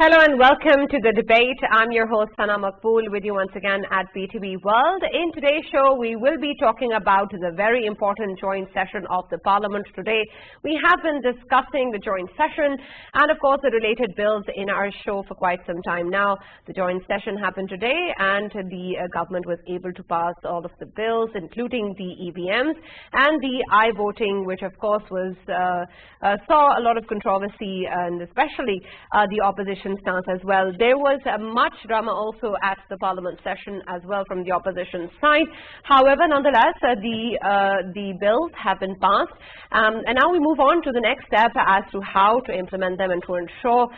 Hello and welcome to the debate. I'm your host Sana Maqbool with you once again at BTV World. In today's show, we will be talking about the very important joint session of the Parliament today. We have been discussing the joint session and of course the related bills in our show for quite some time now. The joint session happened today and the government was able to pass all of the bills, including the EVMs and the I-voting, which of course was saw a lot of controversy and especially the opposition stance as well. There was much drama also at the Parliament session as well from the opposition side. However, nonetheless, the bills have been passed, and now we move on to the next step as to how to implement them and to ensure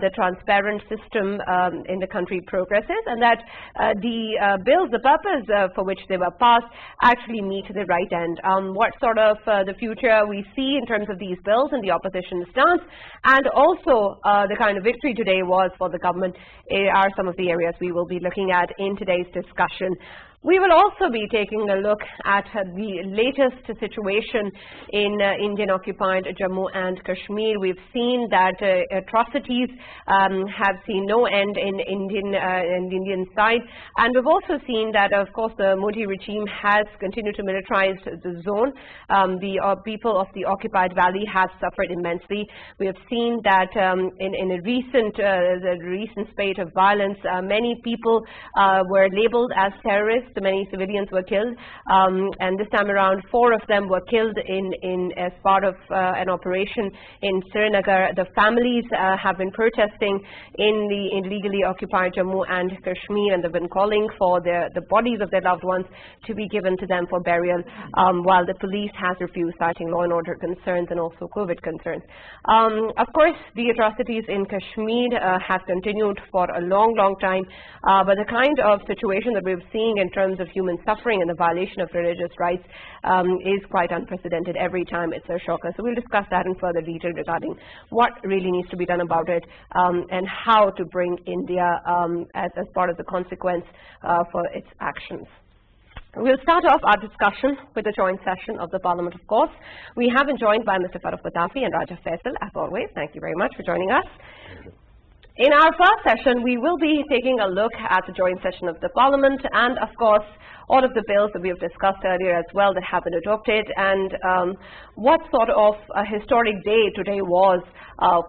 the transparent system in the country progresses, and that the bills, the purpose for which they were passed, actually meet the right end. What sort of the future we see in terms of these bills and the opposition stance, and also the kind of victory today was for the government are some of the areas we will be looking at in today's discussion. We will also be taking a look at the latest situation in Indian-occupied Jammu and Kashmir. We've seen that atrocities have seen no end in Indian side, and we've also seen that, of course, the Modi regime has continued to militarize the zone. The people of the occupied valley have suffered immensely. We have seen that in a recent spate of violence, many people were labeled as terrorists. Many civilians were killed, and this time around 4 of them were killed as part of an operation in Srinagar. The families have been protesting in the illegally occupied Jammu and Kashmir, and they've been calling for the bodies of their loved ones to be given to them for burial, while the police has refused, citing law and order concerns and also COVID concerns. Of course, the atrocities in Kashmir have continued for a long time, but the kind of situation that we're seeing in terms of human suffering and the violation of religious rights is quite unprecedented. Every time it's a shocker. So we'll discuss that in further detail regarding what really needs to be done about it, and how to bring India as part of the consequence for its actions. We'll start off our discussion with the joint session of the Parliament, of course. We have been joined by Mr. Farooq Batafi and Raja Faisal, as always. Thank you very much for joining us. In our first session, we will be taking a look at the joint session of the Parliament and, of course, all of the bills that we have discussed earlier as well that have been adopted, and what sort of a historic day today was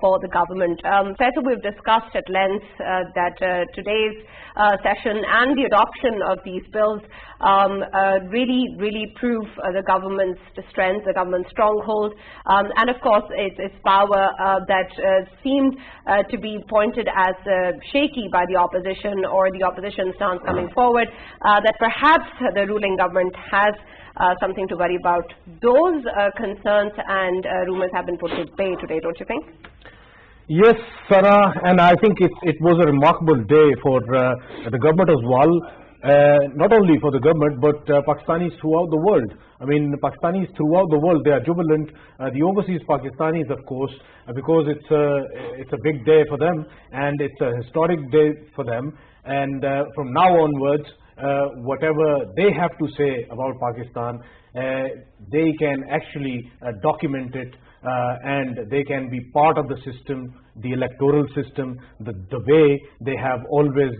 for the government. Faisal, we've discussed at length that today's session and the adoption of these bills really prove the government's strength, the government's stronghold, and of course its power that seemed to be pointed as shaky by the opposition, or the opposition stance coming forward, that perhaps the ruling government has something to worry about. Those concerns and rumors have been put to bay today, don't you think? Yes, Sarah, and I think it was a remarkable day for the government as well. Not only for the government, but Pakistanis throughout the world. I mean, Pakistanis throughout the world, they are jubilant. The overseas Pakistanis, of course, because it's a big day for them, and it's a historic day for them. And from now onwards, whatever they have to say about Pakistan, they can actually document it, and they can be part of the system, the electoral system, the way they have always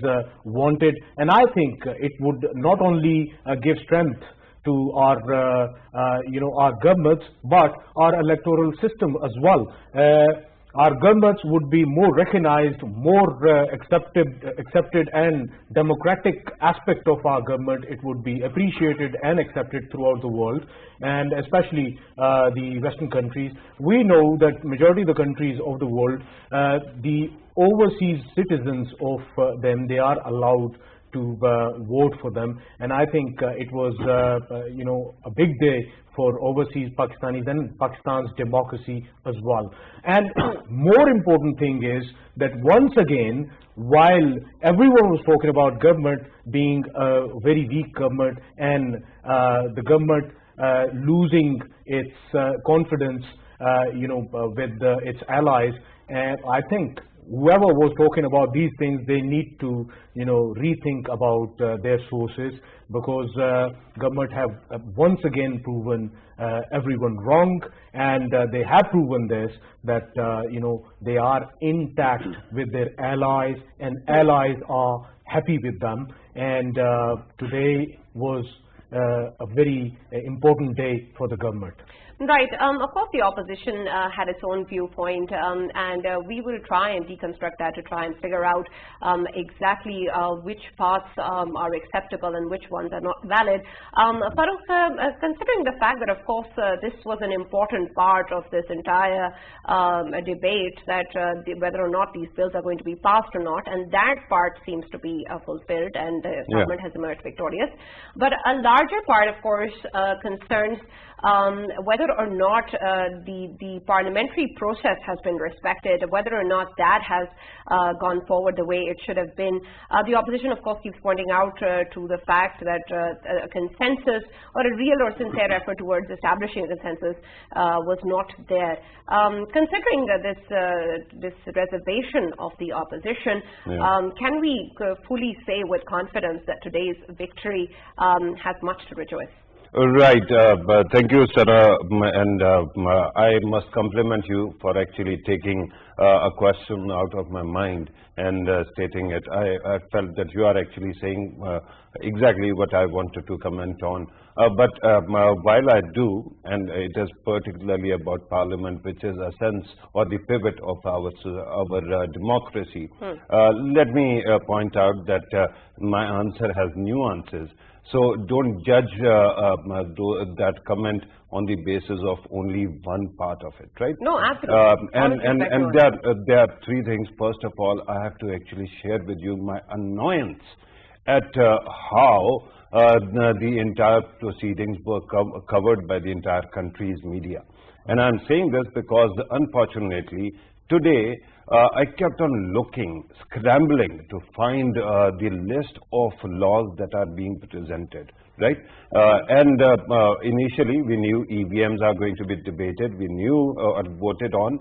wanted. And I think it would not only give strength to our our governments, but our electoral system as well. Our governments would be more recognized, more accepted, and democratic aspect of our government. It would be appreciated and accepted throughout the world, and especially the Western countries. We know that majority of the countries of the world, the overseas citizens of them, they are allowed to vote for them, and I think it was a big day for overseas Pakistanis and Pakistan's democracy as well. And more important thing is that once again, while everyone was talking about government being a very weak government and the government losing its confidence with its allies, I think whoever was talking about these things, they need to, rethink about their sources, because government have once again proven everyone wrong, and they have proven this, that they are intact with their allies, and allies are happy with them. And today was a very important day for the government. Right. Of course, the opposition had its own viewpoint, and we will try and deconstruct that to try and figure out exactly which parts are acceptable and which ones are not valid. Farooq, considering the fact that, of course, this was an important part of this entire debate, that whether or not these bills are going to be passed or not, and that part seems to be fulfilled, and the government has emerged victorious. But a larger part, of course, concerns whether or not the parliamentary process has been respected, whether or not that has gone forward the way it should have been. The opposition, of course, keeps pointing out to the fact that a consensus or a real or sincere effort towards establishing a consensus was not there. Considering this reservation of the opposition, can we fully say with confidence that today's victory has much to rejoice? Right. Thank you, Sana. And I must compliment you for actually taking a question out of my mind and stating it. I felt that you are actually saying exactly what I wanted to comment on. But while I do, and it is particularly about Parliament, which is a sense or the pivot of our democracy, let me point out that my answer has nuances. So don't judge that comment on the basis of only one part of it, right? No, absolutely. And there are three things. First of all, I have to actually share with you my annoyance at how the entire proceedings were covered by the entire country's media. And I'm saying this because, unfortunately, today, I kept on looking, scrambling to find the list of laws that are being presented, right? Initially, we knew EVMs are going to be debated. We knew or voted on.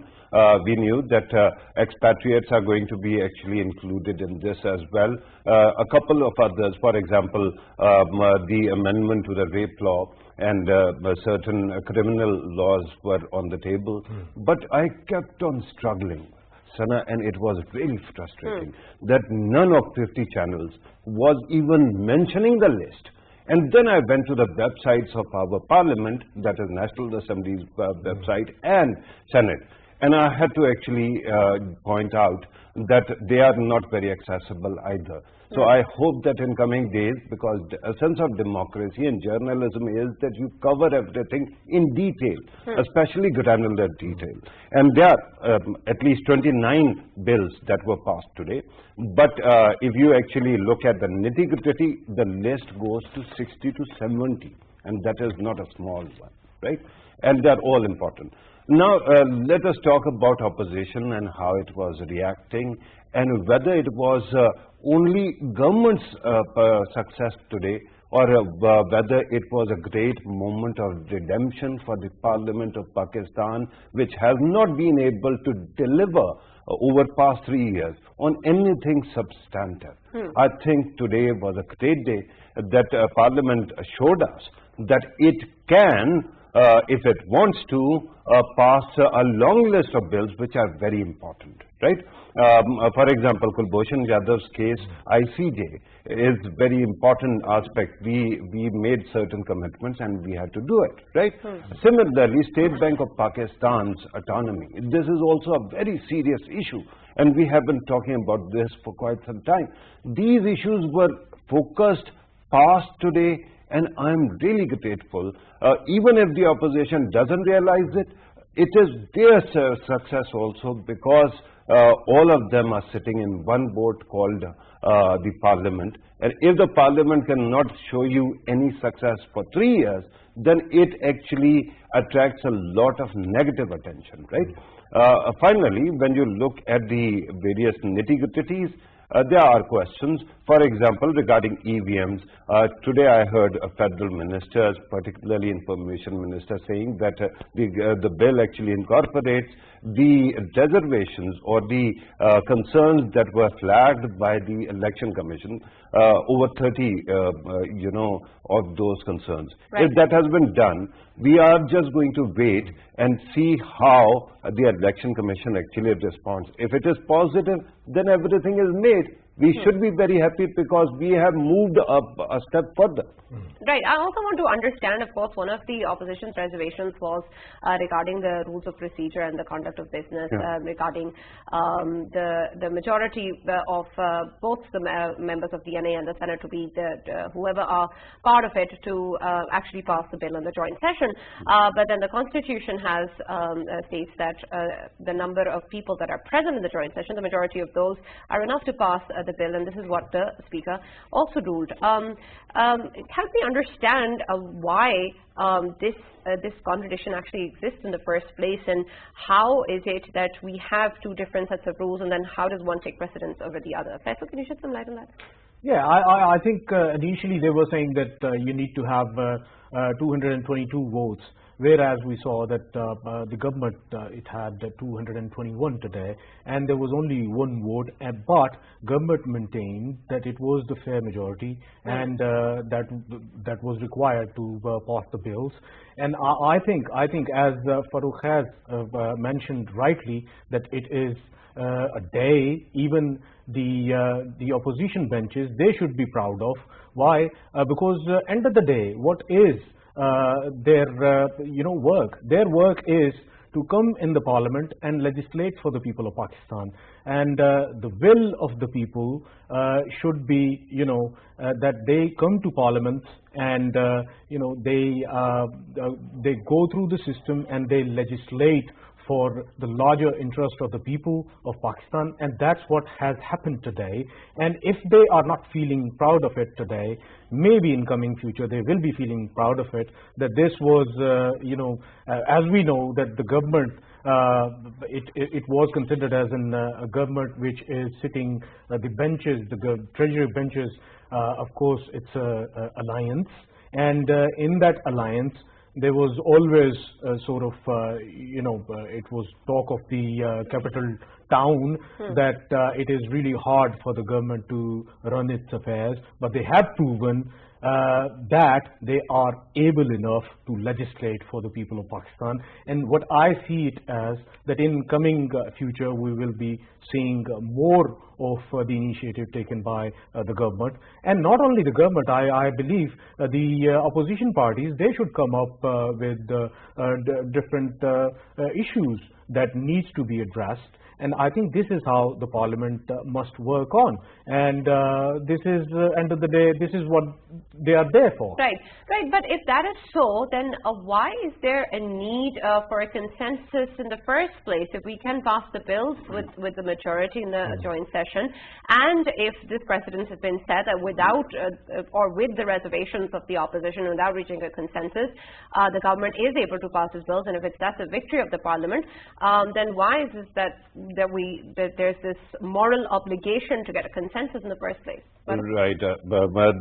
We knew that expatriates are going to be actually included in this as well. A couple of others, for example, the amendment to the rape law, and certain criminal laws were on the table. But I kept on struggling, Sana, and it was really frustrating that none of 50 channels was even mentioning the list. And then I went to the websites of our Parliament, that is National Assembly's website, and Senate. And I had to actually point out that they are not very accessible either. So I hope that in coming days, because a sense of democracy and journalism is that you cover everything in detail, especially granular detail. And there are at least 29 bills that were passed today. But if you actually look at the nitty-gritty, the list goes to 60 to 70. And that is not a small one, right? And they're all important. Now, let us talk about opposition and how it was reacting, and whether it was only government's success today, or whether it was a great moment of redemption for the Parliament of Pakistan, which has not been able to deliver over past 3 years on anything substantive. I think today was a great day that Parliament showed us that it can, if it wants to, pass a long list of bills which are very important, right? For example, Kulbhushan Yadav's case, ICJ is very important aspect. We made certain commitments and we had to do it, right? Similarly, State Bank of Pakistan's autonomy. This is also a very serious issue, and we have been talking about this for quite some time. These issues were focused, passed today, and I'm really grateful. Even if the opposition doesn't realize it, it is their success also, because all of them are sitting in one boat called the Parliament. And if the Parliament cannot show you any success for 3 years, then it actually attracts a lot of negative attention, right? Finally, when you look at the various nitty-gritties, there are questions. For example, regarding EVMs, today I heard federal ministers, particularly Information Minister, saying that the bill actually incorporates the reservations or the concerns that were flagged by the Election Commission, over 30, of those concerns. Right. If that has been done, we are just going to wait and see how the Election Commission actually responds. If it is positive, then everything is made. We should be very happy because we have moved up a step further. Right. I also want to understand, of course, one of the opposition's reservations was regarding the rules of procedure and the conduct of business, regarding the majority of both the members of DNA and the Senate to be whoever are part of it to actually pass the bill in the joint session. But then the Constitution has states that the number of people that are present in the joint session, the majority of those are enough to pass the bill, and this is what the Speaker also ruled. Help me understand why this contradiction actually exists in the first place, and how is it that we have two different sets of rules, and then how does one take precedence over the other? Faisal, can you shed some light on that? Yeah, I think initially they were saying that you need to have 222 votes, whereas we saw that the government, it had 221 today, and there was only one vote, but government maintained that it was the fair majority, and that was required to pass the bills. And I think as Farooq has mentioned rightly, that it is a day even the opposition benches, they should be proud of. Why? Because end of the day, what is their work? Their work is to come in the parliament and legislate for the people of Pakistan, and the will of the people should be that they come to parliament and they go through the system and they legislate for the larger interest of the people of Pakistan, and that's what has happened today. And if they are not feeling proud of it today, maybe in coming future they will be feeling proud of it, that this was as we know that the government it was considered as a government which is sitting the benches, the treasury benches, of course it's a alliance, and in that alliance there was always it was talk of the capital town that it is really hard for the government to run its affairs, but they have proven that they are able enough to legislate for the people of Pakistan. And what I see it as, that in coming future we will be seeing more of the initiative taken by the government, and not only the government. I believe the opposition parties, they should come up with different issues that needs to be addressed. And I think this is how the parliament must work on. And this is, end of the day, this is what they are there for. Right, right. But if that is so, then why is there a need for a consensus in the first place? If we can pass the bills with the majority in the joint session, and if this precedent has been set without or with the reservations of the opposition, without reaching a consensus, the government is able to pass its bills, and if that's a victory of the parliament, then why is it that there's this moral obligation to get a consensus in the first place? Right.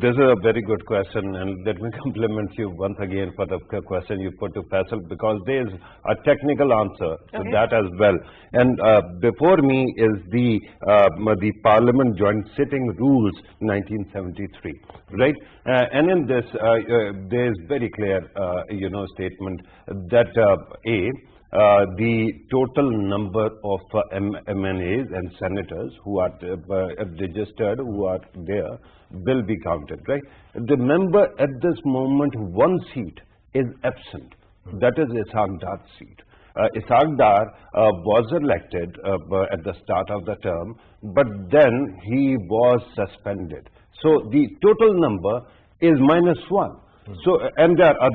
This is a very good question, and let me compliment you once again for the question you put to Faisal, because there is a technical answer to that as well. And before me is the Parliament Joint Sitting Rules 1973, right? And in this, there is very clear, statement that the total number of MNAs and senators who are registered, who are there, will be counted, right? Remember, at this moment, one seat is absent. That is Ishaq Dar's seat. Ishaq Dar was elected at the start of the term, but then he was suspended. So the total number is -1. So, and there are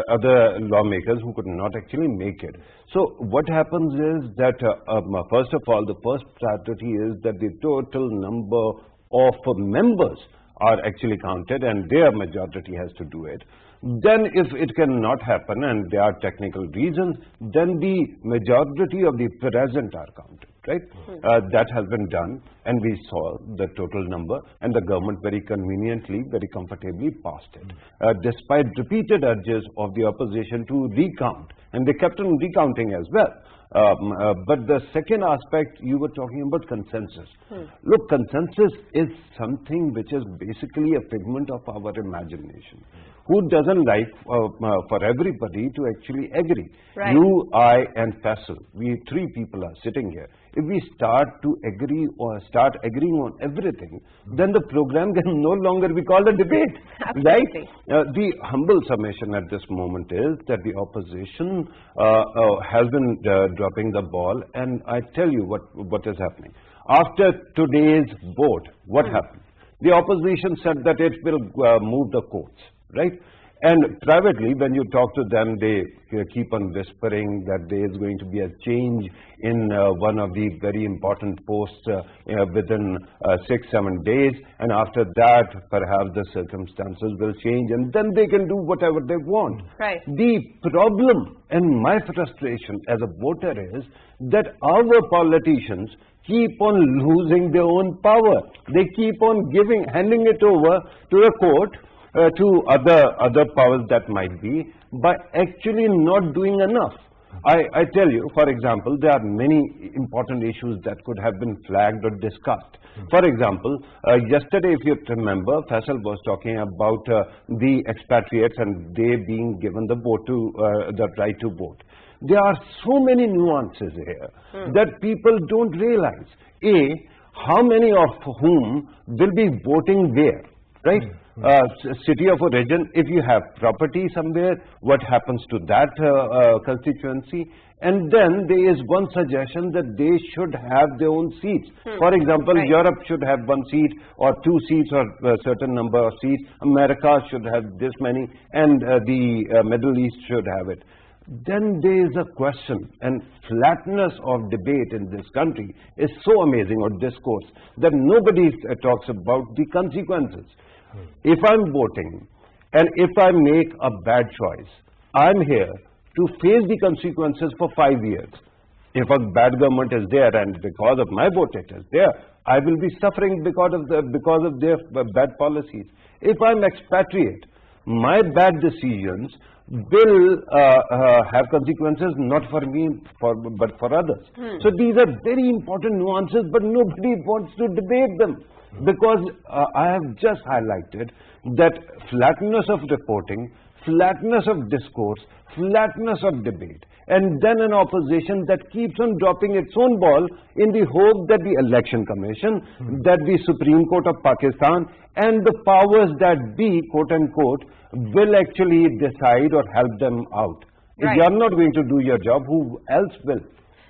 other lawmakers who could not actually make it. So what happens is that first of all, the first priority is that the total number of members are actually counted, and their majority has to do it. Then if it cannot happen and there are technical reasons, then the majority of the present are counted. right? That has been done, and we saw the total number, and the government very conveniently, very comfortably passed it, despite repeated urges of the opposition to recount, and they kept on recounting as well. But the second aspect, you were talking about consensus. Look, consensus is something which is basically a figment of our imagination. Who doesn't like for everybody to actually agree? Right. You, I, and Faisal, we three people are sitting here. If we start to agree or start agreeing on everything, then the program can no longer be called a debate. Absolutely. Right? The humble summation at this moment is that the opposition has been dropping the ball, and I tell you what is happening. After today's vote, what happened? The opposition said that it will move the courts, right? And privately, when you talk to them, they keep on whispering that there is going to be a change in one of the very important posts within 6-7 days, and after that, perhaps the circumstances will change, and then they can do whatever they want. Right. The problem and my frustration as a voter is that our politicians keep on losing their own power. They keep on handing it over to the court, to other powers that might be, by actually not doing enough. I tell you, for example, there are many important issues that could have been flagged or discussed. For example, yesterday, if you remember, Faisal was talking about the expatriates and they being given the vote the right to vote. There are so many nuances here that people don't realize. A, how many of whom will be voting where, right? City of origin, if you have property somewhere, what happens to that constituency? And then there is one suggestion that they should have their own seats. For example, Right. Europe should have 1 seat or 2 seats or a certain number of seats. America should have this many, and the Middle East should have it. Then there is a question, and flatness of debate in this country is so amazing, or discourse, that nobody talks about the consequences. If I'm voting and if I make a bad choice, I'm here to face the consequences for 5 years. If a bad government is there and because of my vote it is there, I will be suffering because of their bad policies. If I'm expatriate, my bad decisions will have consequences not for me but for others. So these are very important nuances, but nobody wants to debate them. Because I have just highlighted that flatness of reporting, flatness of discourse, flatness of debate, and then an opposition that keeps on dropping its own ball in the hope that the Election Commission, that the Supreme Court of Pakistan, and the powers that be, quote unquote, will actually decide or help them out. If Right. you are not going to do your job, who else will?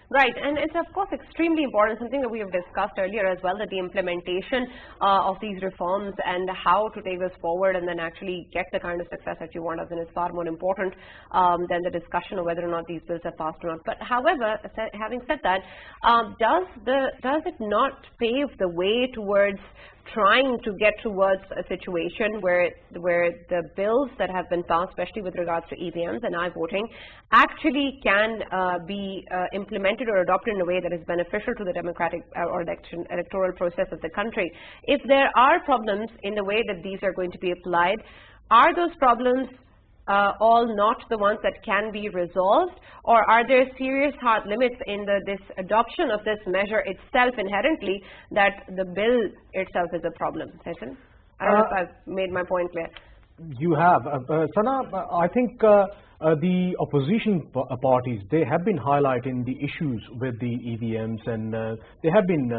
Right, and it's of course extremely important, something that we have discussed earlier as well, that the implementation of these reforms and how to take this forward and then actually get the kind of success that you want, as in is far more important than the discussion of whether or not these bills are passed or not. But however, having said that, does it not pave the way towards trying to get towards a situation where the bills that have been passed, especially with regards to EVMs and I-voting, actually can be implemented or adopted in a way that is beneficial to the democratic or electoral process of the country? If there are problems in the way that these are going to be applied, are those problems all not the ones that can be resolved, or are there serious hard limits in this adoption of this measure itself inherently, that the bill itself is a problem? Faisal? I don't know if I've made my point clear. You have. Sana, I think the opposition parties, they have been highlighting the issues with the EVMs, and they have been,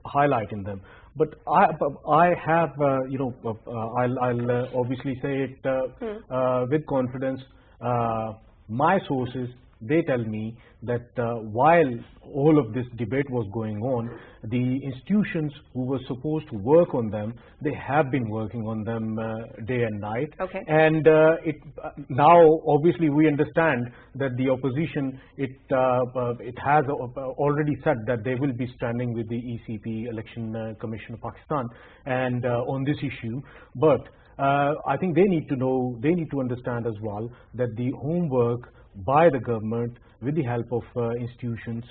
highlighting them. But I have, I'll obviously say it with confidence. My sources, they tell me that while all of this debate was going on, the institutions who were supposed to work on them, they have been working on them day and night. Okay. And now, obviously, we understand that the opposition, it has already said that they will be standing with the ECP, Election Commission of Pakistan, and on this issue. But I think they need to know, they need to understand as well that the homework by the government with the help of institutions.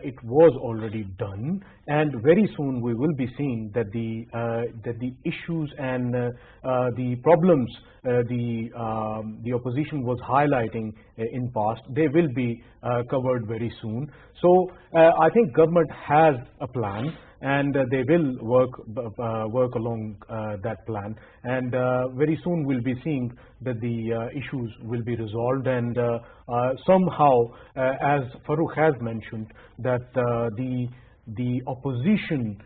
It was already done, and very soon we will be seeing that the issues and the problems the opposition was highlighting in past, they will be covered very soon. So I think government has a plan, and they will work along that plan, and very soon we'll be seeing that the issues will be resolved, and somehow, as Farooq has mentioned, that the opposition,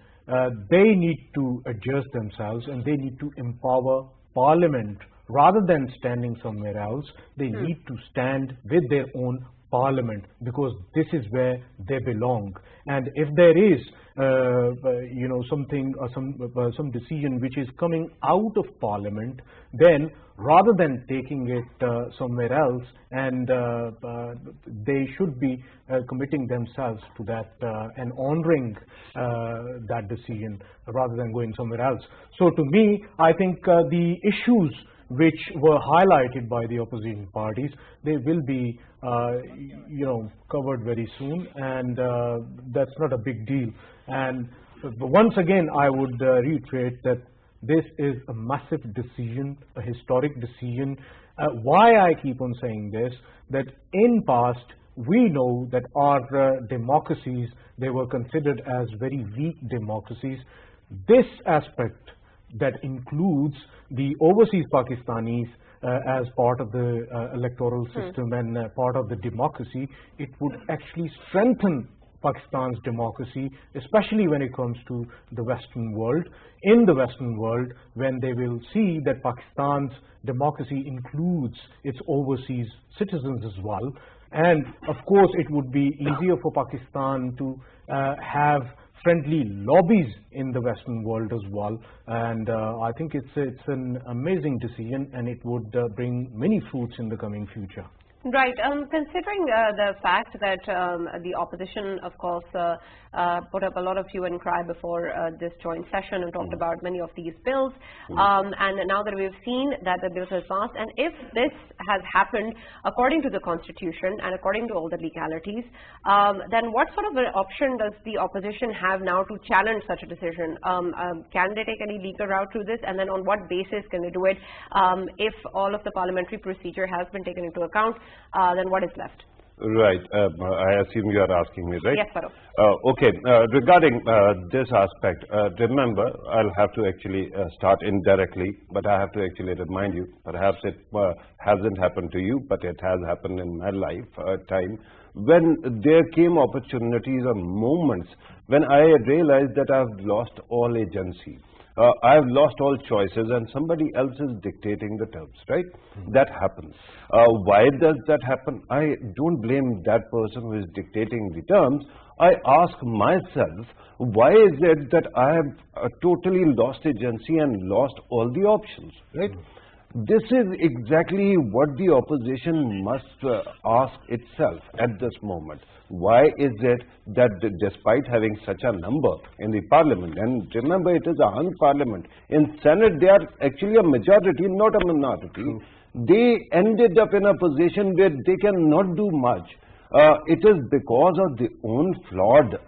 they need to adjust themselves, and they need to empower Parliament rather than standing somewhere else. They need to stand with their own Parliament, because this is where they belong. And if there is something or some decision which is coming out of Parliament, then rather than taking it somewhere else, and they should be committing themselves to that and honoring that decision rather than going somewhere else. So to me, I think the issues which were highlighted by the opposition parties, they will be covered very soon, and that's not a big deal. And once again, I would reiterate that this is a massive decision, a historic decision. Why I keep on saying this, that in past we know that our democracies, they were considered as very weak democracies. This aspect that includes the overseas Pakistanis as part of the electoral system and part of the democracy, it would actually strengthen Pakistan's democracy, especially when it comes to the Western world. In the Western world, when they will see that Pakistan's democracy includes its overseas citizens as well. And of course, it would be easier for Pakistan to have friendly lobbies in the Western world as well, and I think it's an amazing decision, and it would bring many fruits in the coming future. Right. Considering the fact that the opposition, of course, put up a lot of hue and cry before this joint session and talked about many of these bills, and now that we've seen that the bills has passed, and if this has happened according to the Constitution and according to all the legalities, then what sort of an option does the opposition have now to challenge such a decision? Can they take any legal route through this, and then on what basis can they do it? If all of the parliamentary procedure has been taken into account, then what is left? Right. I assume you are asking me, right? Yes, Farooq. Okay. Regarding this aspect, remember, I'll have to actually start indirectly, but I have to actually remind you, perhaps it hasn't happened to you, but it has happened in my life time, when there came opportunities or moments when I realized that I've lost all agency. I've lost all choices, and somebody else is dictating the terms, right? That happens. Why does that happen? I don't blame that person who is dictating the terms. I ask myself, why is it that I have totally lost agency and lost all the options, right? This is exactly what the opposition must ask itself at this moment. Why is it that despite having such a number in the parliament, and remember it is a hung parliament, in Senate they are actually a majority, not a minority, they ended up in a position where they cannot do much. It is because of their own flawed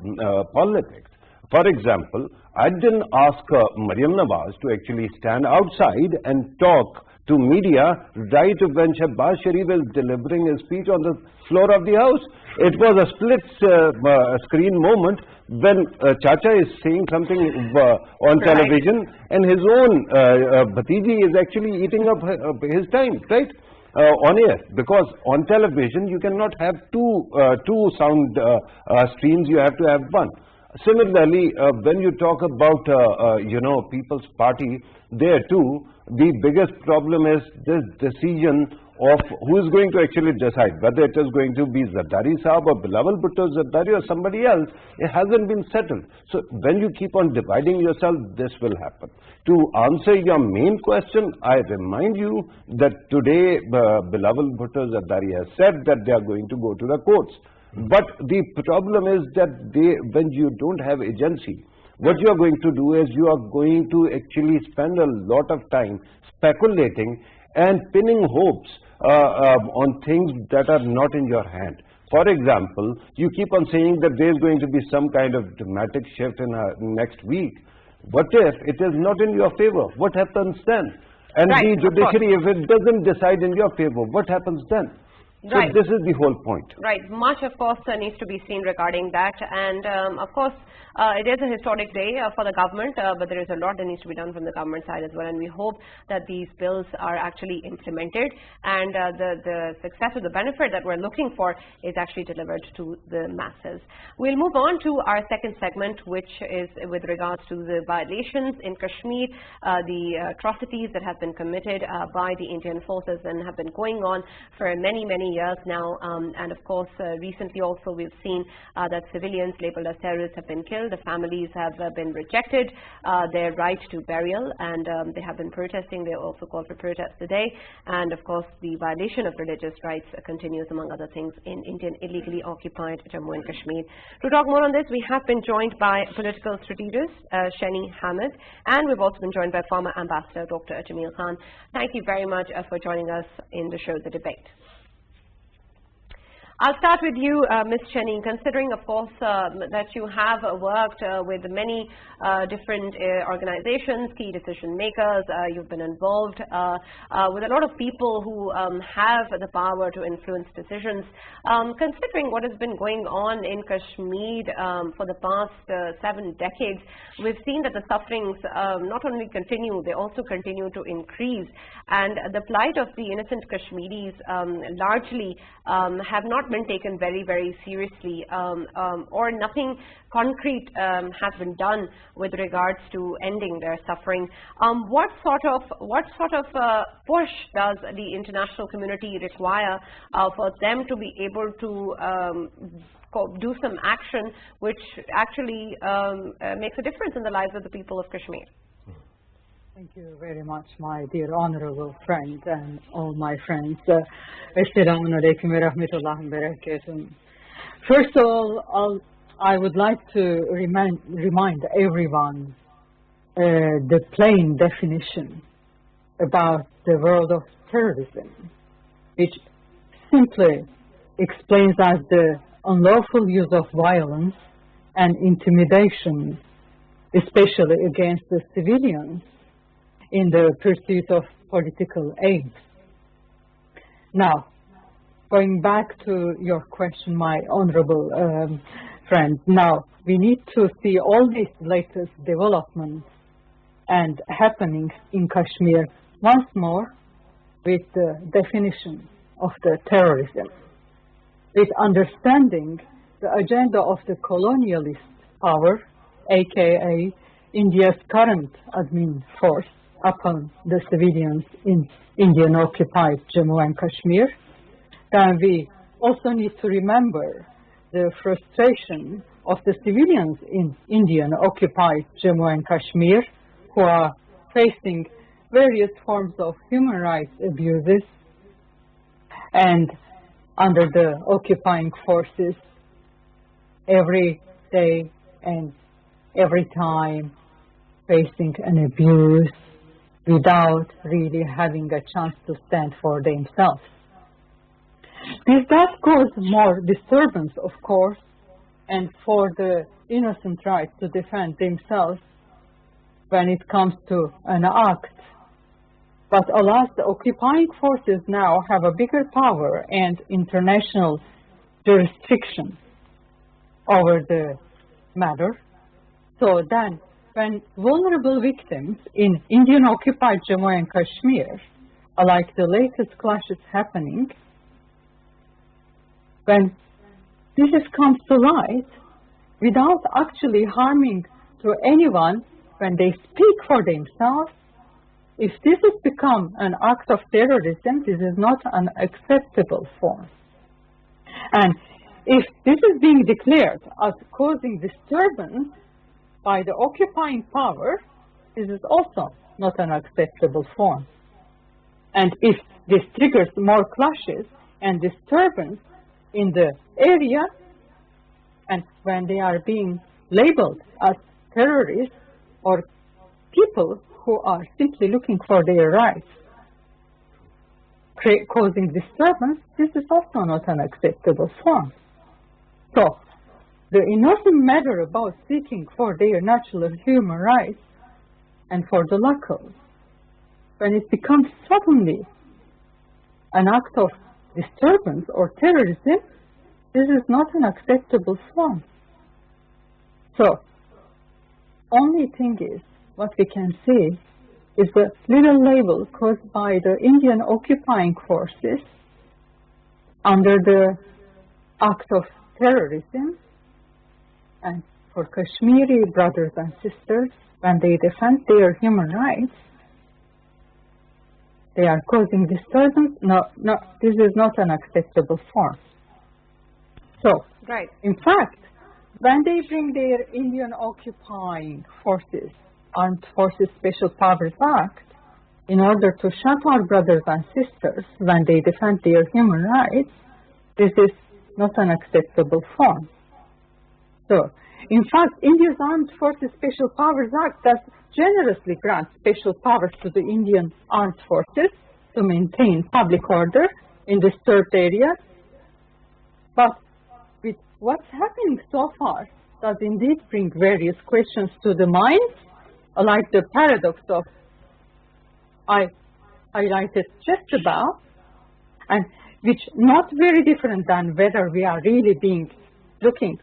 politics. For example, I didn't ask Maryam Nawaz to actually stand outside and talk to media right when Shehbaz Sharif is delivering his speech on the floor of the House. It was a split screen moment when Chacha is saying something on television, and his own Bhatiji is actually eating up his time, right? On air, because on television you cannot have two sound streams, you have to have one. Similarly, when you talk about People's Party, there too the biggest problem is this decision of who is going to actually decide whether it is going to be Zardari Saab or Bilawal Bhutto Zardari or somebody else. It hasn't been settled. So when you keep on dividing yourself, this will happen. To answer your main question, I remind you that today Bilawal Bhutto Zardari has said that they are going to go to the courts. But the problem is that when you don't have agency, what you are going to do is you are going to actually spend a lot of time speculating and pinning hopes on things that are not in your hand. For example, you keep on saying that there is going to be some kind of dramatic shift in next week. What if it is not in your favor? What happens then? And Right, the judiciary, if it doesn't decide in your favor, what happens then? So Right. this is the whole point. Right. Much, of course, needs to be seen regarding that. And, of course, it is a historic day for the government, but there is a lot that needs to be done from the government side as well. And we hope that these bills are actually implemented and the success or the benefit that we're looking for is actually delivered to the masses. We'll move on to our second segment, which is with regards to the violations in Kashmir, the atrocities that have been committed by the Indian forces and have been going on for many, many years now, and of course recently also we've seen that civilians labeled as terrorists have been killed. The families have been rejected their right to burial, and they have been protesting. They also called for protests today, and of course the violation of religious rights continues, among other things, in Indian illegally occupied Jammu and Kashmir. To talk more on this, we have been joined by political strategist Shani Hamid, and we've also been joined by former Ambassador Dr. Jamil Khan. Thank you very much for joining us in the show, The Debate. I'll start with you, Ms. Shani, considering, of course, that you have worked with many different organizations, key decision makers. You've been involved with a lot of people who have the power to influence decisions. Considering what has been going on in Kashmir for the past 7 decades, we've seen that the sufferings not only continue, they also continue to increase. And the plight of the innocent Kashmiris largely have not been taken very, very seriously, or nothing concrete has been done with regards to ending their suffering. What sort of push does the international community require for them to be able to do some action which actually makes a difference in the lives of the people of Kashmir? Thank you very much, my dear honorable friend and all my friends. Assalamu alaikum wa rahmatullahi wa barakatuh. First of all, I would like to remind everyone the plain definition about the word of terrorism, which simply explains as the unlawful use of violence and intimidation, especially against the civilians, in the pursuit of political aims. Now, going back to your question, my honorable friend, now we need to see all these latest developments and happenings in Kashmir once more with the definition of the terrorism, with understanding the agenda of the colonialist power, aka India's current admin force, upon the civilians in Indian-occupied Jammu and Kashmir. Then we also need to remember the frustration of the civilians in Indian-occupied Jammu and Kashmir who are facing various forms of human rights abuses and under the occupying forces every day and every time facing an abuse without really having a chance to stand for themselves. This does cause more disturbance, of course, and for the innocent right to defend themselves when it comes to an act. But alas, the occupying forces now have a bigger power and international jurisdiction over the matter. So then, when vulnerable victims in Indian-occupied Jammu and Kashmir, like the latest clashes happening, when this comes to light, without actually harming to anyone, when they speak for themselves, if this has become an act of terrorism, this is not an acceptable form. And if this is being declared as causing disturbance by the occupying power, this is also not an acceptable form. And if this triggers more clashes and disturbance in the area, and when they are being labeled as terrorists or people who are simply looking for their rights, causing disturbance, this is also not an acceptable form. So, the innocent matter about seeking for their natural human rights and for the locals, when it becomes suddenly an act of disturbance or terrorism, this is not an acceptable form. So, only thing is, what we can see is the little label caused by the Indian occupying forces under the act of terrorism, and for Kashmiri brothers and sisters, when they defend their human rights, they are causing disturbance. No, this is not an acceptable form. So, Right. in fact, when they bring their Indian occupying forces, Armed Forces Special Powers Act, in order to shut our brothers and sisters when they defend their human rights, this is not an acceptable form. So, in fact, India's Armed Forces Special Powers Act does generously grant special powers to the Indian Armed Forces to maintain public order in disturbed areas. But with what's happening so far does indeed bring various questions to the mind, like the paradox of I highlighted just about, and which not very different than whether we are really looking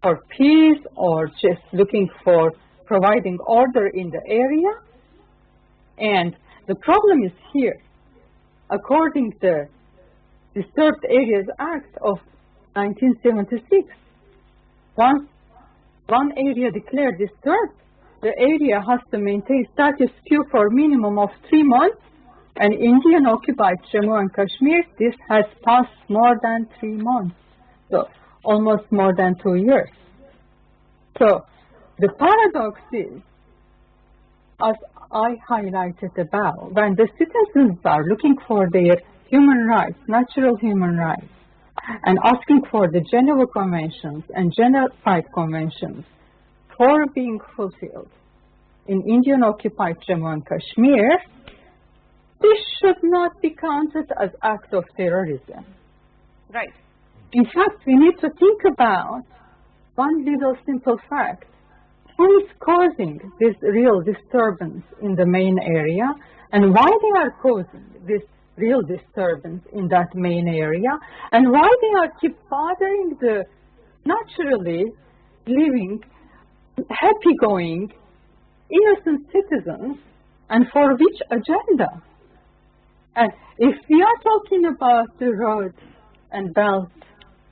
for peace or just looking for providing order in the area. And the problem is here. According to the Disturbed Areas Act of 1976, once one area declared disturbed, the area has to maintain status quo for a minimum of 3 months, and Indian occupied Jammu and Kashmir, this has passed more than 3 months, so almost more than 2 years. So the paradox is, as I highlighted above, when the citizens are looking for their human rights, natural human rights, and asking for the Geneva Conventions and Genocide Conventions for being fulfilled in Indian-occupied Jammu and Kashmir, this should not be counted as act of terrorism. Right. In fact, we need to think about one little simple fact. Who is causing this real disturbance in the main area, and why they are causing this real disturbance in that main area, and why they are keep bothering the naturally living, happy-going, innocent citizens, and for which agenda? And if we are talking about the Road and Belt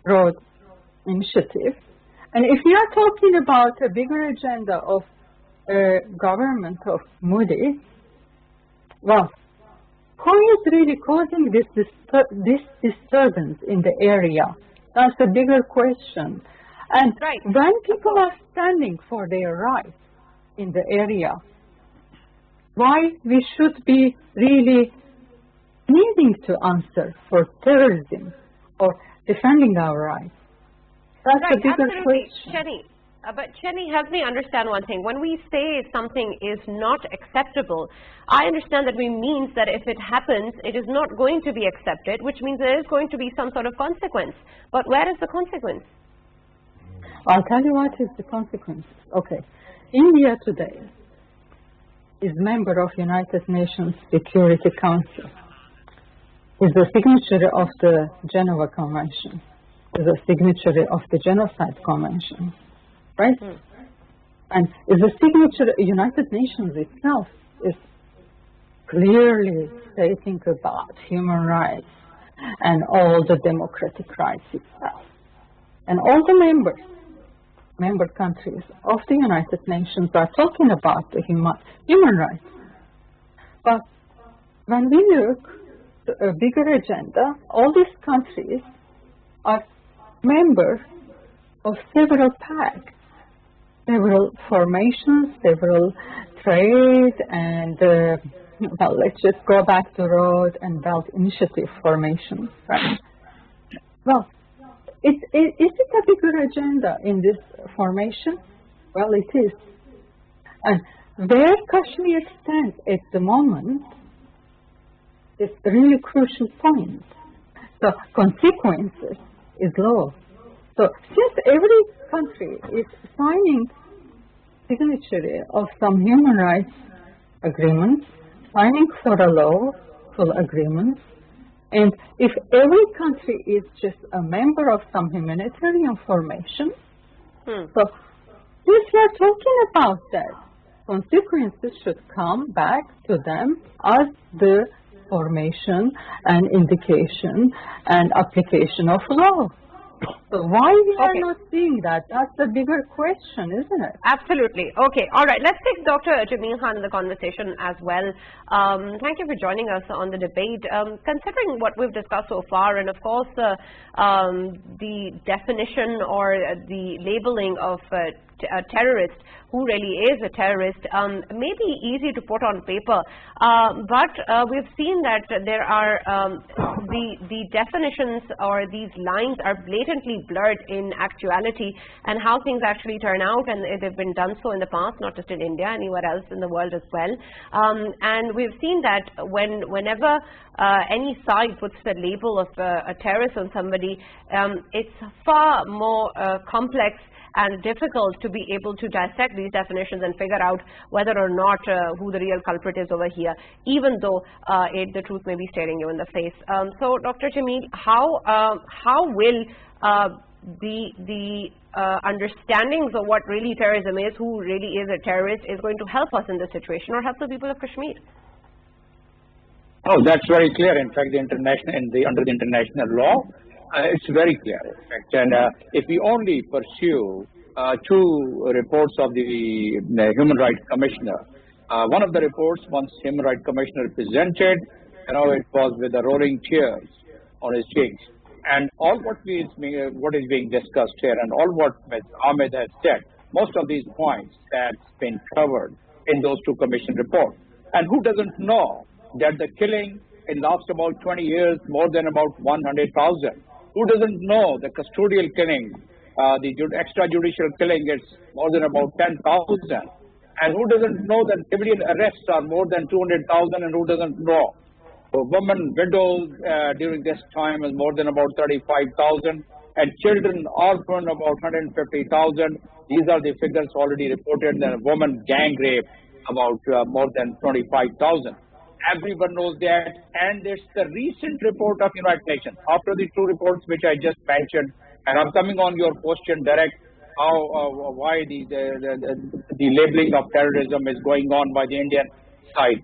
Road Initiative, and if we are talking about a bigger agenda of government of Modi, well, who is really causing this disturbance in the area? That's a bigger question. And Right. when people are standing for their rights in the area, why we should be really needing to answer for terrorism or defending our rights? That's Right, a bigger absolutely. question. Chenny, but Chenny, help me understand one thing. When we say something is not acceptable, I understand that we means that if it happens, it is not going to be accepted, which means there is going to be some sort of consequence. But where is the consequence? I'll tell you what is the consequence. Okay. India today is member of United Nations Security Council, is a signatory of the Geneva Convention, is a signatory of the Genocide Convention, right? And is a signatory, United Nations itself is clearly stating about human rights and all the democratic rights itself. And all the member countries of the United Nations are talking about the human rights. But when we look at a bigger agenda, all these countries are members of several pacts, several formations, several trade, and well, let's just go back to Road and Belt Initiative formations, right? Well, is it a bigger agenda in this formation? Well, it is. And where Kashmir stands at the moment this really crucial point. So consequences is law. So since every country is signing signatory of some human rights agreements, signing for a lawful agreements, and if every country is just a member of some humanitarian formation, so since we are talking about that, consequences should come back to them as the formation and indication and application of law. So why we are not seeing that? That's the bigger question, isn't it? Absolutely. Okay. All right. Let's take Dr. Jameel Khan in the conversation as well. Thank you for joining us on the debate. Considering what we've discussed so far, and of course the definition or the labeling of a terrorist, who really is a terrorist, may be easy to put on paper, but we've seen that there are the definitions or these lines are blatantly blurred in actuality, and how things actually turn out, and they've been done so in the past, not just in India, anywhere else in the world as well. And we've seen that whenever any side puts the label of a terrorist on somebody, it's far more complex and difficult to be able to dissect these definitions and figure out whether or not who the real culprit is over here, even though the truth may be staring you in the face. So, Dr. Jameel, how will the understandings of what really terrorism is, who really is a terrorist, is going to help us in this situation, or help the people of Kashmir? Oh, that's very clear. In fact, under the international law, it's very clear, in fact. And if we only pursue two reports of the Human Rights Commissioner, one of the reports, once Human Rights Commissioner presented, it was with the rolling tears on his cheeks. And all what is being discussed here, and all what Ms. Ahmed has said, most of these points have been covered in those two commission reports. And who doesn't know that the killing in last about 20 years, more than about 100,000? Who doesn't know the custodial killing, the extrajudicial killing is more than about 10,000? And who doesn't know that civilian arrests are more than 200,000, and who doesn't know? So women, widows during this time is more than about 35,000, and children orphaned about 150,000. These are the figures already reported. And women gang rape about more than 25,000. Everyone knows that, and it's the recent report of United Nations. After the two reports which I just mentioned, and I'm coming on your question direct, why the labeling of terrorism is going on by the Indian side.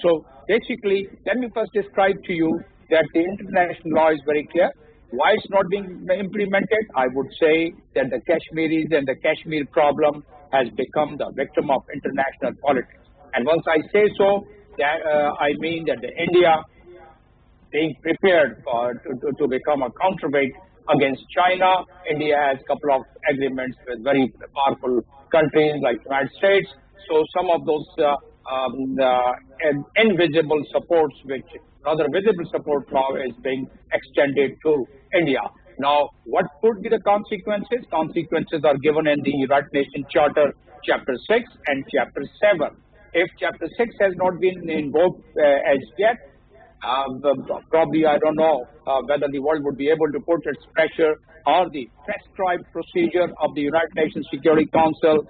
So basically, let me first describe to you that the international law is very clear. Why it's not being implemented? I would say that the Kashmiris and the Kashmir problem has become the victim of international politics. And once I say so, that I mean that India being prepared to become a counterweight against China. India has a couple of agreements with very powerful countries like the United States. So some of those invisible supports, which rather visible support now is being extended to India. Now, what could be the consequences? Consequences are given in the United Nations Charter, Chapter 6 and Chapter 7. If Chapter 6 has not been invoked as yet, probably I don't know whether the world would be able to put its pressure, or the prescribed procedure of the United Nations Security Council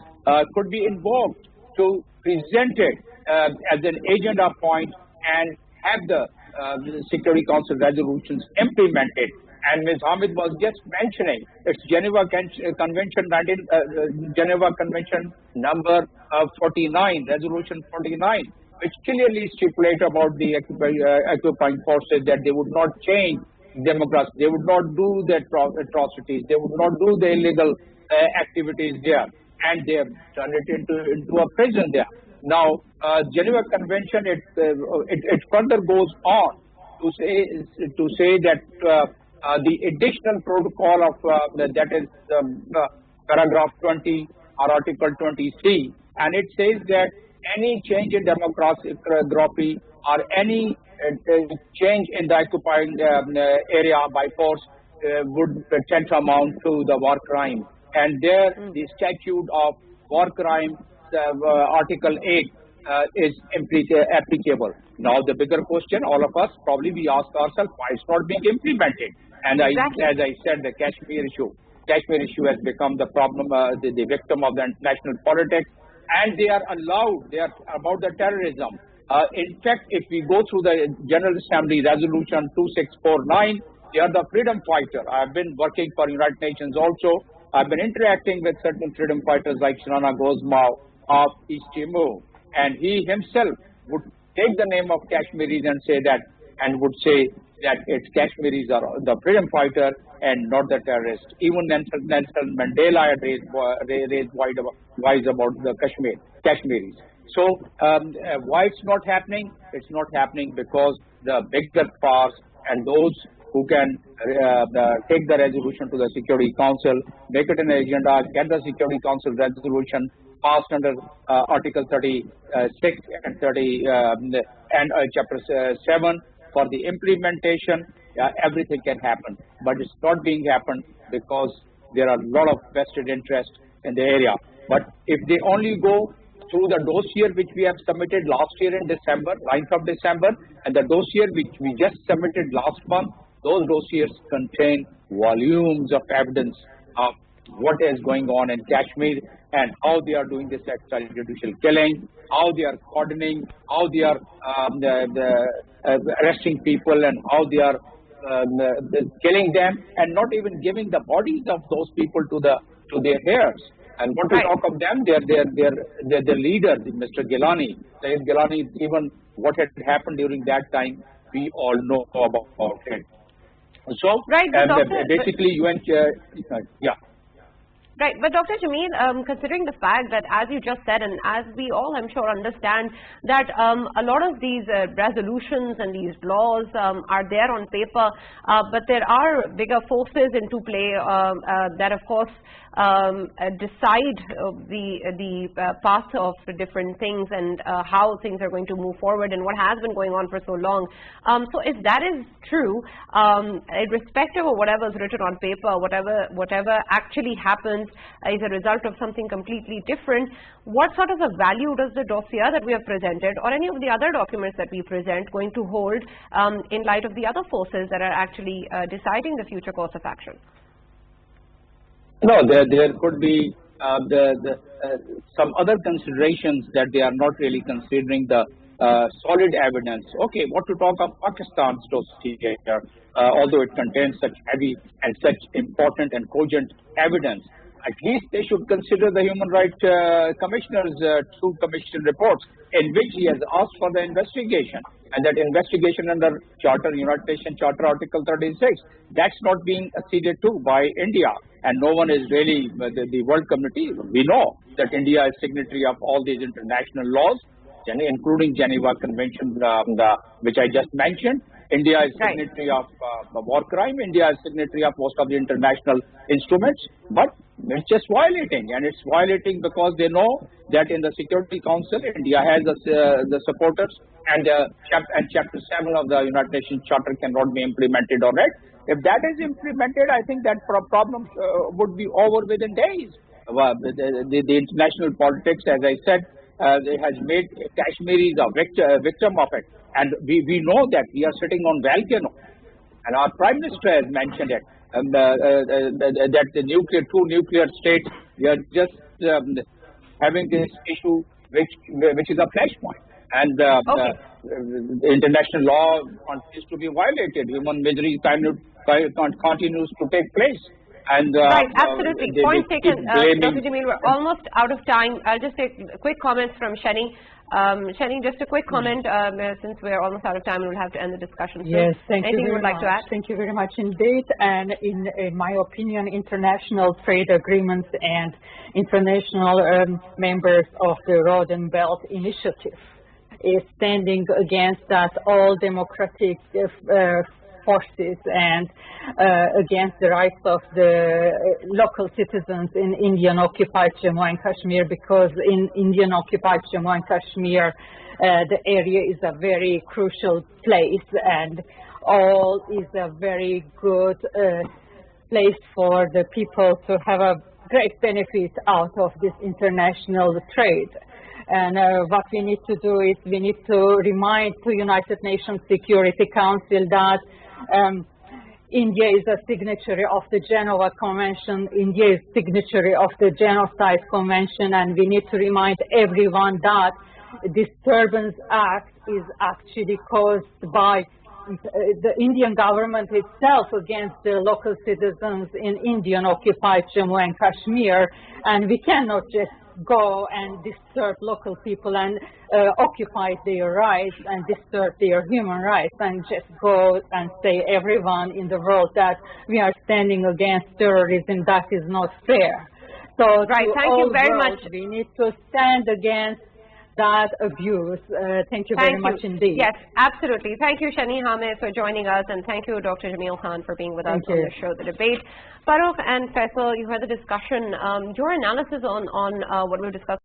could be invoked to present it as an agenda point and have the Security Council resolutions implemented. And Ms. Hamid was just mentioning it's Geneva Convention number 49, Resolution 49, which clearly stipulate about the occupying forces that they would not change democracy, they would not do the atrocities, they would not do the illegal activities there, and they have turned it into a prison there. Now, Geneva Convention, it further goes on to say that the additional protocol of that is paragraph 20 or article 20C, and it says that any change in demography or any change in the occupying area by force would tantamount to the war crime. And there the statute of war crime, article 8, is applicable. Now the bigger question, all of us probably we ask ourselves, why it's not being implemented? And Exactly. as I said, the Kashmir issue has become the problem, the victim of the international politics, and they are about the terrorism. In fact, if we go through the General Assembly Resolution 2649, they are the freedom fighter. I've been working for United Nations also. I've been interacting with certain freedom fighters like Sana Maqbool of East Timor, and he himself would take the name of Kashmiris and say that, and would say that it's Kashmiris are the freedom fighter and not the terrorist. Even Nelson Mandela had raised voice about the Kashmiris. So why it's not happening? It's not happening because the bigger powers and those who can take the resolution to the Security Council, make it an agenda, get the Security Council resolution passed under Article 36 and Chapter 7 for the implementation. Everything can happen, but it's not being happened because there are a lot of vested interest in the area. But if they only go through the dossier which we have submitted last year in December, 9th of December, and the dossier which we just submitted last month, those dossiers contain volumes of evidence of what is going on in Kashmir and how they are doing this extrajudicial killing, how they are coordinating, how they are arresting people, and how they are killing them, and not even giving the bodies of those people to their heirs. And what to talk of them? Their leader, Mr. Gilani, Syed Gilani, even what had happened during that time, we all know about it. So, basically, UN, yeah. Right, but Dr. Jameel, considering the fact that, as you just said, and as we all, I'm sure, understand, that a lot of these resolutions and these laws are there on paper, but there are bigger forces into play that, of course, decide the path of different things and how things are going to move forward and what has been going on for so long. So if that is true, irrespective of whatever is written on paper, whatever actually happens is a result of something completely different, what sort of a value does the dossier that we have presented or any of the other documents that we present going to hold in light of the other forces that are actually deciding the future course of action? No, there could be some other considerations that they are not really considering the solid evidence. Okay, what to talk of Pakistan's dossier here, although it contains such heavy and such important and cogent evidence. At least they should consider the Human Rights Commissioner's two commission reports in which he has asked for the investigation. And that investigation under United Nations Charter Article 36, that's not being acceded to by India. And no one is really, the world community, we know that India is signatory of all these international laws, including Geneva Convention, which I just mentioned. India is signatory of war crime. India is signatory of most of the international instruments, but it's just violating, and it's violating because they know that in the Security Council, India has the supporters, and Chapter 7 of the United Nations Charter cannot be implemented on it. If that is implemented, I think that problem would be over within days. The international politics, as I said, it has made Kashmiris a victim of it. And we know that we are sitting on volcano, and our Prime Minister has mentioned it, that the two nuclear states, we are just having this issue which is a flashpoint. And the international law continues to be violated. Human misery continues to take place. And right, absolutely. Point taken, Dr. Jameel. We're almost out of time. I'll just take quick comments from Shani. Shani, just a quick comment, since we're almost out of time, we'll have to end the discussion soon. Yes, thank Anything you would very like much. to add? Thank you very much indeed. And in my opinion, international trade agreements and international members of the Road and Belt Initiative is standing against that all democratic forces and against the rights of the local citizens in Indian-occupied Jammu and Kashmir, because in Indian-occupied Jammu and Kashmir, the area is a very crucial place, and all is a very good place for the people to have a great benefit out of this international trade. And what we need to do is we need to remind to United Nations Security Council that India is a signatory of the Geneva Convention, India is signatory of the Genocide Convention, and we need to remind everyone that disturbance act is actually caused by the Indian government itself against the local citizens in Indian occupied Jammu and Kashmir, and we cannot just go and disturb local people and occupy their rights and disturb their human rights and just go and say everyone in the world that we are standing against terrorism. That is not fair. So right, thank you very much. We need to stand against that abuse. Thank you very much indeed. Yes, absolutely. Thank you, Shani Hamid, for joining us, and thank you, Dr. Jamil Khan, for being with us on the show, The Debate. Farooq and Faisal, you heard the discussion. Your analysis on what we've discussed.